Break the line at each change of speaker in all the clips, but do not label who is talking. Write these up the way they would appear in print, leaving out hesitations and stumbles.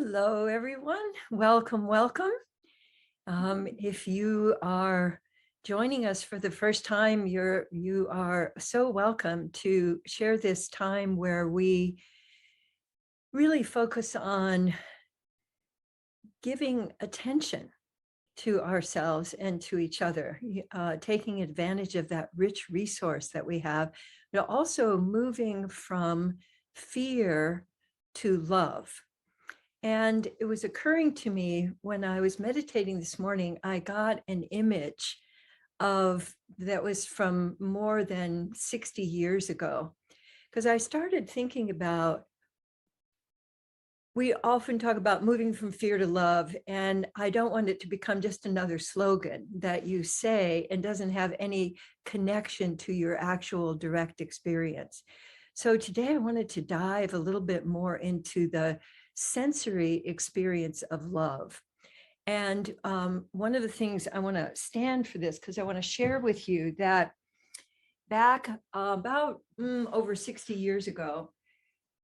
Hello, everyone. Welcome, welcome. If you are joining us for the first time, you are so welcome to share this time where we really focus on giving attention to ourselves and to each other, taking advantage of that rich resource that we have, but also moving from fear to love. And it was occurring to me when I was meditating this morning, I got an image that was from more than 60 years ago, because I started thinking about, we often talk about moving from fear to love, and I don't want it to become just another slogan that you say and doesn't have any connection to your actual direct experience. So today I wanted to dive a little bit more into the sensory experience of love. And one of the things I want to stand for this, because I want to share with you that back about over 60 years ago,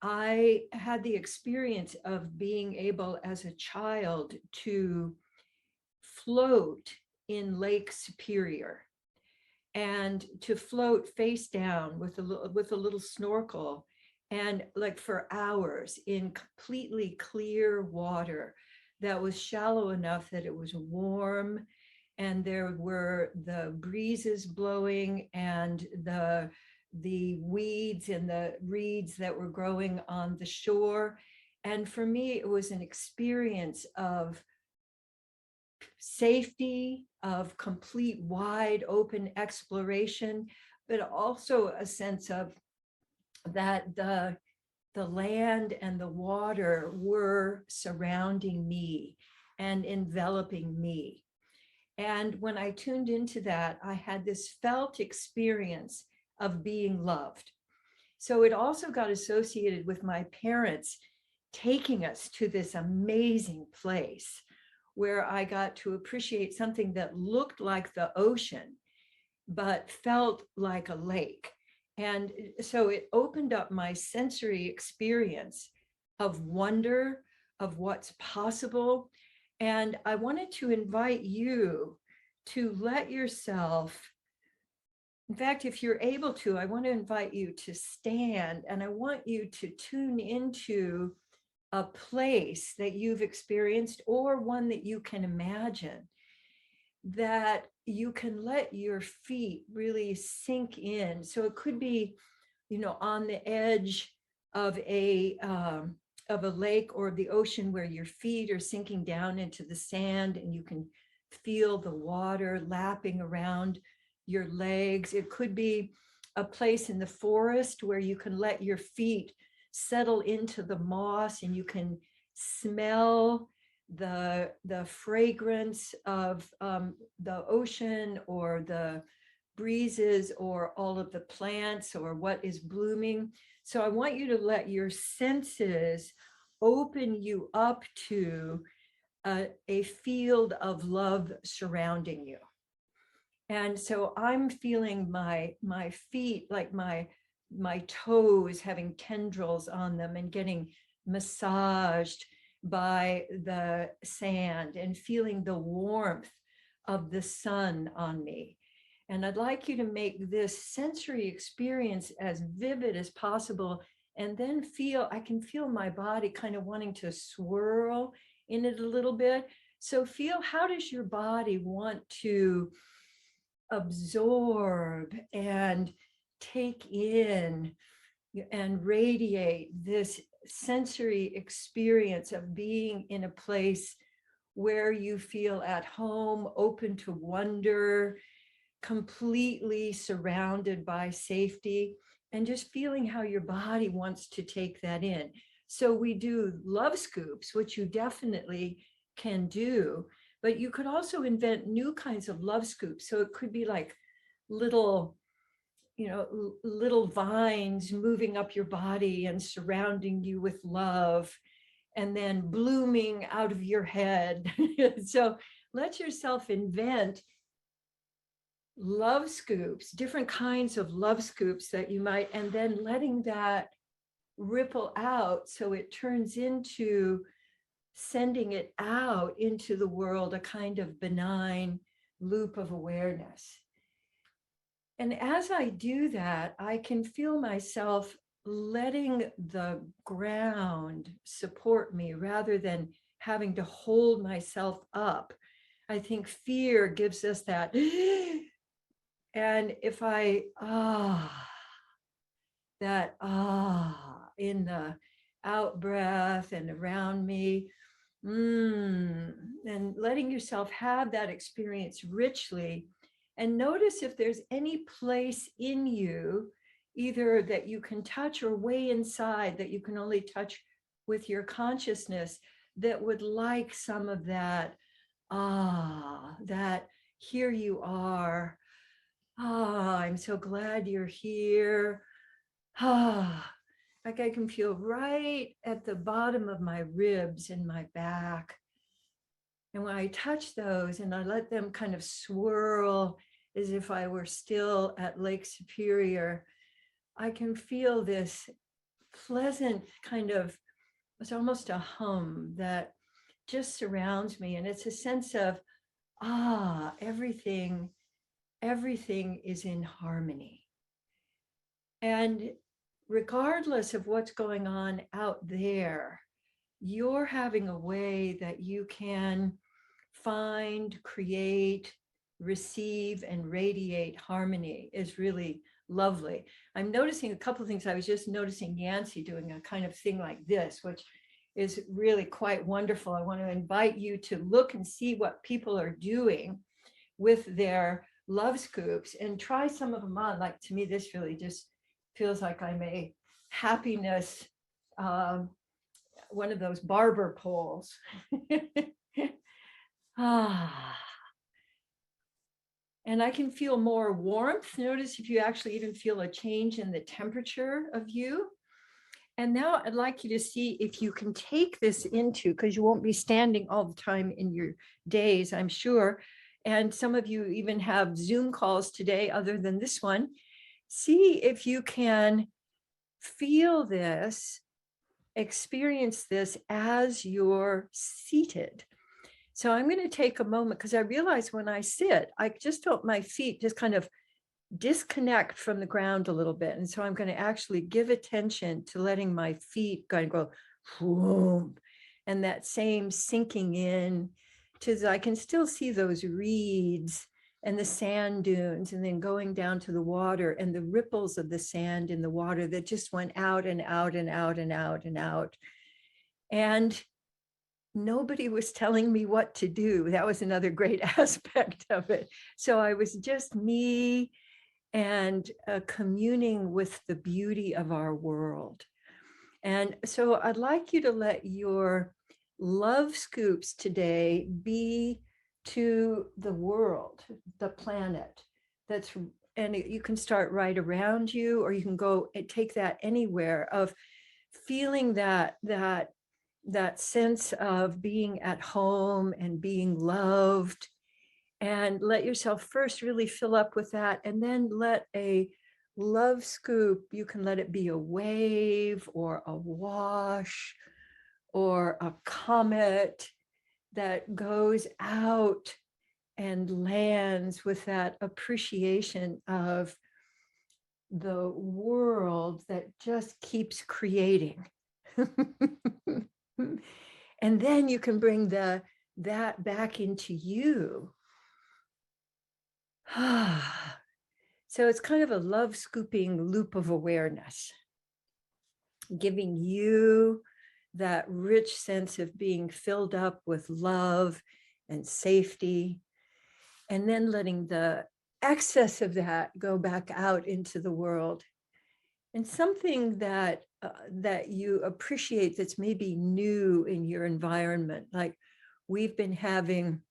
I had the experience of being able as a child to float in Lake Superior and to float face down with a little snorkel, and like for hours in completely clear water that was shallow enough that it was warm, and there were the breezes blowing and the weeds and the reeds that were growing on the shore. And for me, it was an experience of safety, of complete wide open exploration, but also a sense of that the land and the water were surrounding me and enveloping me. And when I tuned into that, I had this felt experience of being loved. So it also got associated with my parents taking us to this amazing place where I got to appreciate something that looked like the ocean, but felt like a lake. And so it opened up my sensory experience of wonder, of what's possible. And I wanted to invite you to let yourself, in fact, if you're able to, I want to invite you to stand, and I want you to tune into a place that you've experienced or one that you can imagine, that you can let your feet really sink in. So it could be, on the edge of a lake or the ocean where your feet are sinking down into the sand and you can feel the water lapping around your legs. It could be a place in the forest where you can let your feet settle into the moss and you can smell the fragrance of the ocean or the breezes or all of the plants or what is blooming. So I want you to let your senses open you up to a field of love surrounding you. And so I'm feeling my feet, like my toes having tendrils on them and getting massaged by the sand and feeling the warmth of the sun on me. And I'd like you to make this sensory experience as vivid as possible, and then I can feel my body kind of wanting to swirl in it a little bit. So feel, how does your body want to absorb and take in and radiate this sensory experience of being in a place where you feel at home, open to wonder, completely surrounded by safety, and just feeling how your body wants to take that in. So we do love scoops, which you definitely can do, but you could also invent new kinds of love scoops. So it could be like little vines moving up your body and surrounding you with love, and then blooming out of your head. So let yourself invent love scoops, different kinds of love scoops that you might, and then letting that ripple out so it turns into sending it out into the world, a kind of benign loop of awareness. And as I do that, I can feel myself letting the ground support me rather than having to hold myself up. I think fear gives us that. And if I, in the out breath and around me, and letting yourself have that experience richly, and notice if there's any place in you, either that you can touch or way inside that you can only touch with your consciousness, that would like some of that, that here you are. I'm so glad you're here. Like I can feel right at the bottom of my ribs and my back. And when I touch those and I let them kind of swirl as if I were still at Lake Superior, I can feel this pleasant kind of, it's almost a hum that just surrounds me. And it's a sense of, everything is in harmony. And regardless of what's going on out there, you're having a way that you can find, create, receive, and radiate harmony is really lovely. I'm noticing a couple of things. I was just noticing Yancy doing a kind of thing like this, which is really quite wonderful. I want to invite you to look and see what people are doing with their love scoops and try some of them on. Like, to me, this really just feels like I'm a happiness, one of those barber poles. And I can feel more warmth. Notice if you actually even feel a change in the temperature of you. And now I'd like you to see if you can take this into, because you won't be standing all the time in your days, I'm sure. And some of you even have Zoom calls today other than this one. See if you can feel this, experience this as you're seated. So I'm going to take a moment, because I realize when I sit, I just felt my feet just kind of disconnect from the ground a little bit. And so I'm going to actually give attention to letting my feet kind of go, whoom, and that same sinking in to, I can still see those reeds and the sand dunes, and then going down to the water and the ripples of the sand in the water that just went out and out and out and out and out. And nobody was telling me what to do. That was another great aspect of it. So I was just me and communing with the beauty of our world. And so I'd like you to let your love scoops today be to the world, the planet. And you can start right around you, or you can go and take that anywhere, of feeling that sense of being at home and being loved. And let yourself first really fill up with that, and then let a love scoop, you can let it be a wave or a wash or a comet that goes out and lands with that appreciation of the world that just keeps creating. And then you can bring that back into you. So it's kind of a love scooping loop of awareness, giving you that rich sense of being filled up with love and safety, and then letting the excess of that go back out into the world. And something that you appreciate that's maybe new in your environment, like we've been having,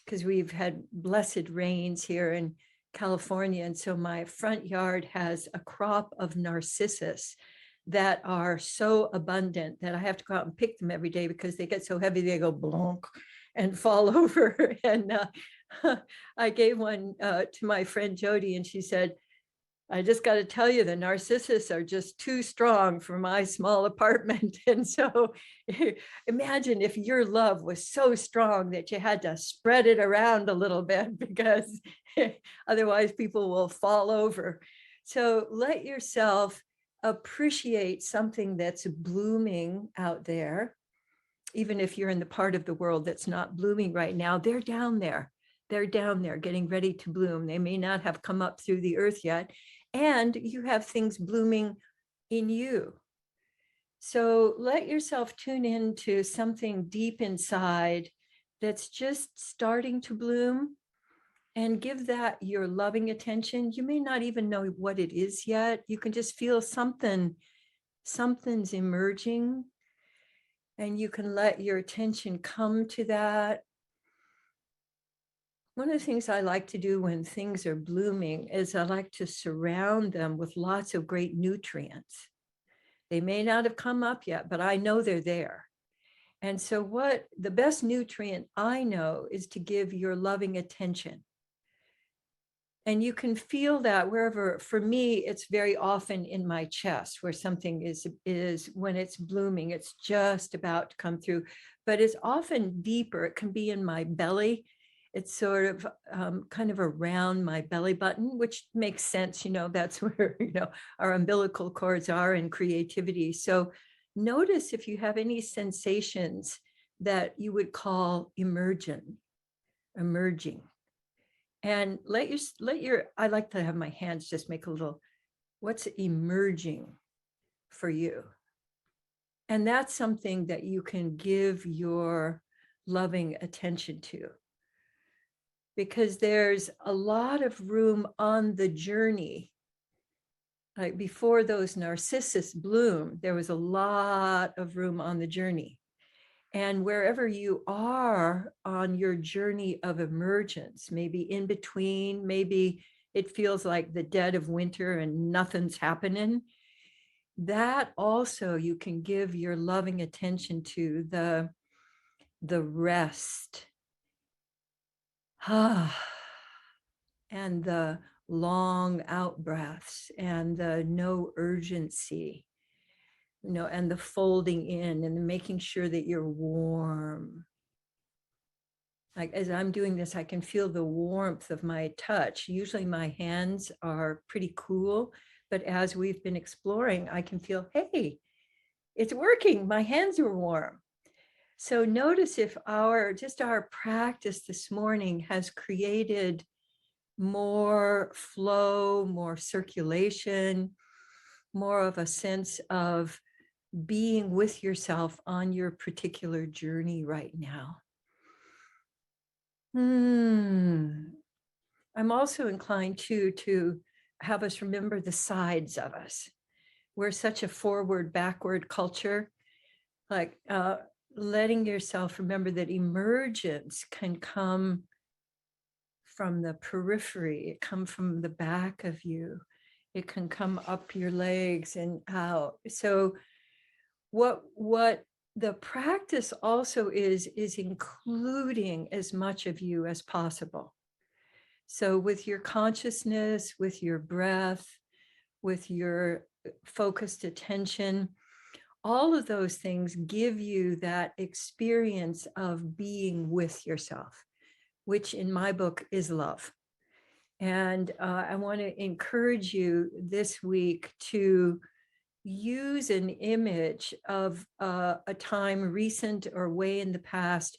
because we've had blessed rains here in California. And so my front yard has a crop of narcissus that are so abundant that I have to go out and pick them every day, because they get so heavy, they go blonk and fall over. And I gave one to my friend Jody, and she said, I just got to tell you, the narcissus are just too strong for my small apartment. And so imagine if your love was so strong that you had to spread it around a little bit, because otherwise people will fall over. So let yourself appreciate something that's blooming out there. Even if you're in the part of the world that's not blooming right now, they're down there. They're down there getting ready to bloom. They may not have come up through the earth yet. And you have things blooming in you. So let yourself tune into something deep inside that's just starting to bloom, and give that your loving attention. You may not even know what it is yet. You can just feel something's emerging, and you can let your attention come to that. One of the things I like to do when things are blooming is I like to surround them with lots of great nutrients. They may not have come up yet, but I know they're there. And so what the best nutrient I know is to give your loving attention. And you can feel that wherever. For me, it's very often in my chest where something is when it's blooming, it's just about to come through, but it's often deeper. It can be in my belly. It's sort of kind of around my belly button, which makes sense. That's where, our umbilical cords are in creativity. So notice if you have any sensations that you would call emerging. And I like to have my hands just make a little, what's emerging for you? And that's something that you can give your loving attention to, because there's a lot of room on the journey. Like before those narcissus bloom, there was a lot of room on the journey. And wherever you are on your journey of emergence, maybe in between, maybe it feels like the dead of winter and nothing's happening, that also you can give your loving attention to the rest. And the long out breaths, and the no urgency, and the folding in, and making sure that you're warm. Like as I'm doing this, I can feel the warmth of my touch. Usually my hands are pretty cool, but as we've been exploring, I can feel, hey, it's working. My hands are warm. So notice if our practice this morning has created more flow, more circulation, more of a sense of being with yourself on your particular journey right now. I'm also inclined to have us remember the sides of us. We're such a forward, backward culture. Like letting yourself remember that emergence can come from the periphery. It come from the back of you. It can come up your legs and out. So what the practice also is including as much of you as possible. So with your consciousness, with your breath, with your focused attention, all of those things give you that experience of being with yourself, which in my book is love. And I want to encourage you this week to use an image of a time recent or way in the past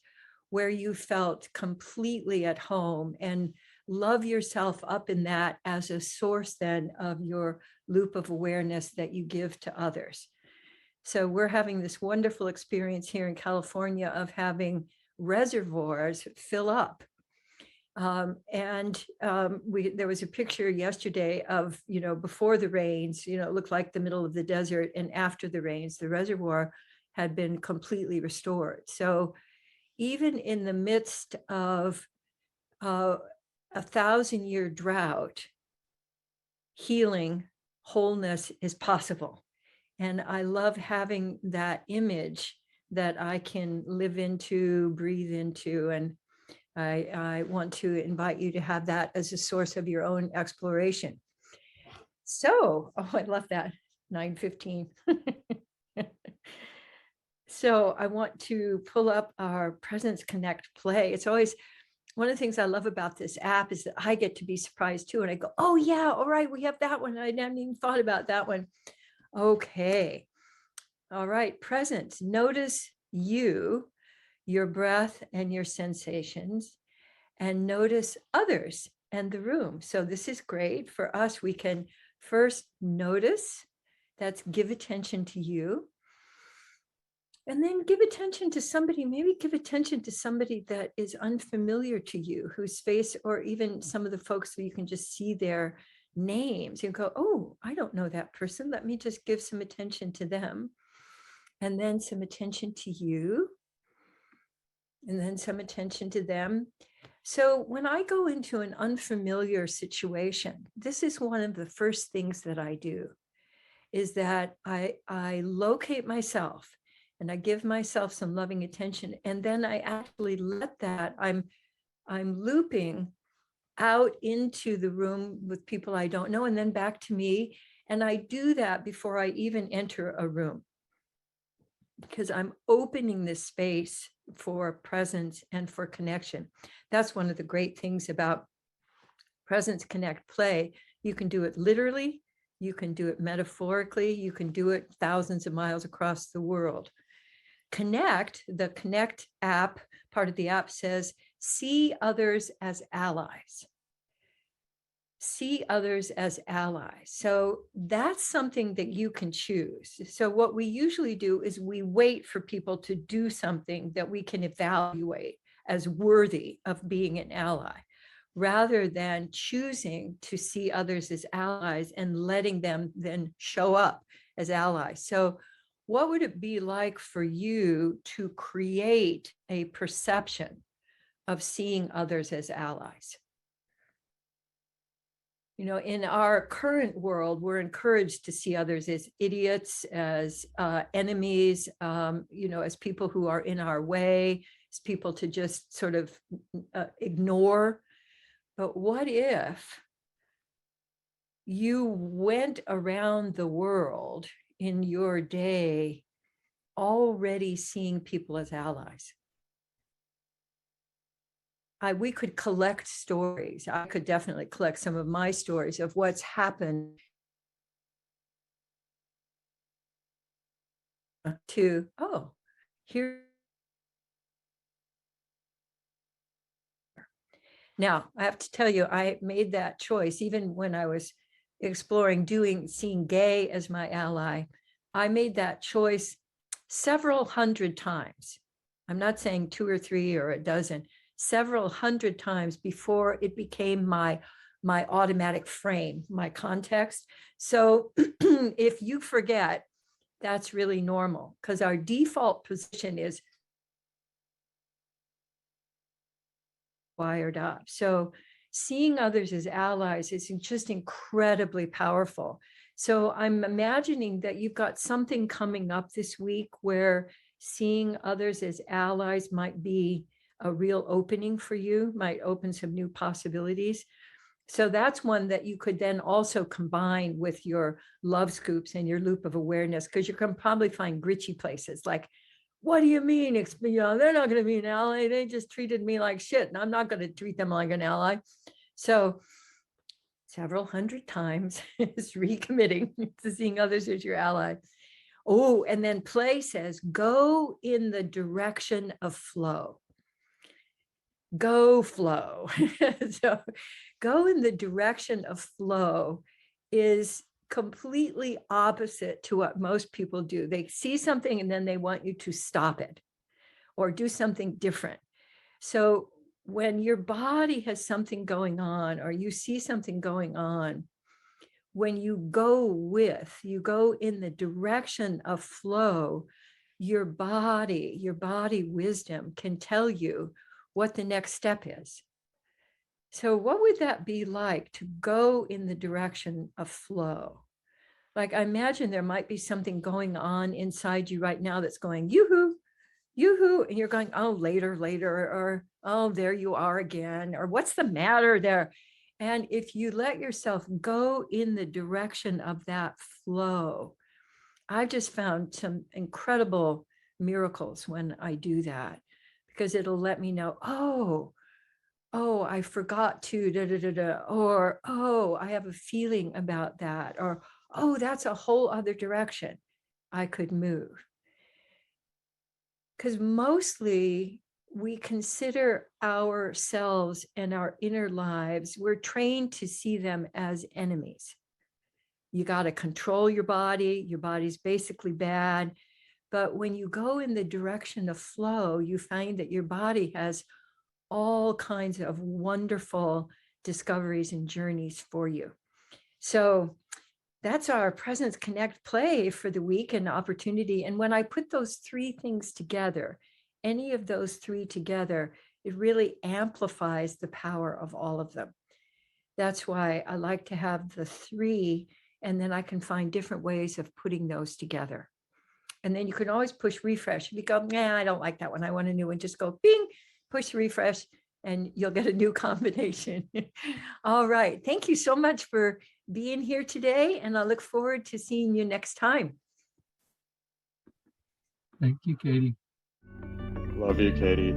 where you felt completely at home, and love yourself up in that as a source then of your loop of awareness that you give to others. So we're having this wonderful experience here in California of having reservoirs fill up. There was a picture yesterday of, before the rains, it looked like the middle of the desert, and after the rains, the reservoir had been completely restored. So even in the midst of a 1,000-year drought, healing, wholeness is possible. And I love having that image that I can live into, breathe into, and I want to invite you to have that as a source of your own exploration. So, oh, I love that, 9:15. So I want to pull up our Presence Connect play. It's always one of the things I love about this app is that I get to be surprised too. And I go, oh yeah, all right, we have that one. I hadn't even thought about that one. Okay. All right, presence. Notice you, your breath and your sensations, and notice others and the room. So this is great for us. We can first notice, that's give attention to you. And then give attention to somebody, maybe give attention to somebody that is unfamiliar to you, whose face, or even some of the folks who you can just see their names. You go, oh, I don't know that person. Let me just give some attention to them. And then some attention to you. And then some attention to them. So when I go into an unfamiliar situation, this is one of the first things that I do, is that I locate myself and I give myself some loving attention. And then I actually let that, I'm looping out into the room with people I don't know, and then back to me. And I do that before I even enter a room, because I'm opening this space for presence and for connection. That's one of the great things about Presence Connect Play. You can do it literally, you can do it metaphorically, you can do it thousands of miles across the world. Connect, the Connect app, part of the app says, see others as allies. See others as allies. So that's something that you can choose. So what we usually do is we wait for people to do something that we can evaluate as worthy of being an ally, rather than choosing to see others as allies and letting them then show up as allies. So what would it be like for you to create a perception of seeing others as allies? You know, in our current world, we're encouraged to see others as idiots, as enemies, you know, as people who are in our way, as people to just sort of ignore. But what if you went around the world in your day already seeing people as allies? We could collect stories. I could definitely collect some of my stories of what's happened to, oh, here. Now, I have to tell you, I made that choice even when I was exploring seeing gay as my ally. I made that choice several hundred times. I'm not saying 2 or 3 or a dozen, several hundred times before it became my automatic frame, my context. So if you forget, that's really normal, because our default position is wired up. So seeing others as allies is just incredibly powerful. So I'm imagining that you've got something coming up this week where seeing others as allies might be a real opening for you, might open some new possibilities. So that's one that you could then also combine with your love scoops and your loop of awareness, because you can probably find gritchy places like, what do you mean? You know, they're not going to be an ally. They just treated me like shit, and I'm not going to treat them like an ally. So several hundred times is recommitting to seeing others as your ally. Oh, and then play says, go in the direction of flow. Go flow. So go in the direction of flow is completely opposite to what most people do. They see something and then they want you to stop it or do something different. So when your body has something going on or you see something going on, when you go in the direction of flow, your body wisdom can tell you what the next step is. So what would that be like to go in the direction of flow? Like, I imagine there might be something going on inside you right now that's going, yoo-hoo, yoo-hoo, and you're going, oh, later, or oh, there you are again, or what's the matter there? And if you let yourself go in the direction of that flow, I've just found some incredible miracles when I do that, because it'll let me know, oh, I forgot to da da da da, or oh, I have a feeling about that, or oh, that's a whole other direction I could move. Because mostly we consider ourselves and our inner lives, we're trained to see them as enemies. You got to control your body's basically bad. But when you go in the direction of flow, you find that your body has all kinds of wonderful discoveries and journeys for you. So that's our Presence Connect play for the week and opportunity. And when I put those three things together, any of those three together, it really amplifies the power of all of them. That's why I like to have the three, and then I can find different ways of putting those together. And then you can always push refresh. If you go, nah, I don't like that one, I want a new one, just go bing, push refresh, and you'll get a new combination. All right. Thank you so much for being here today. And I look forward to seeing you next time.
Thank you, Katie.
Love you, Katie.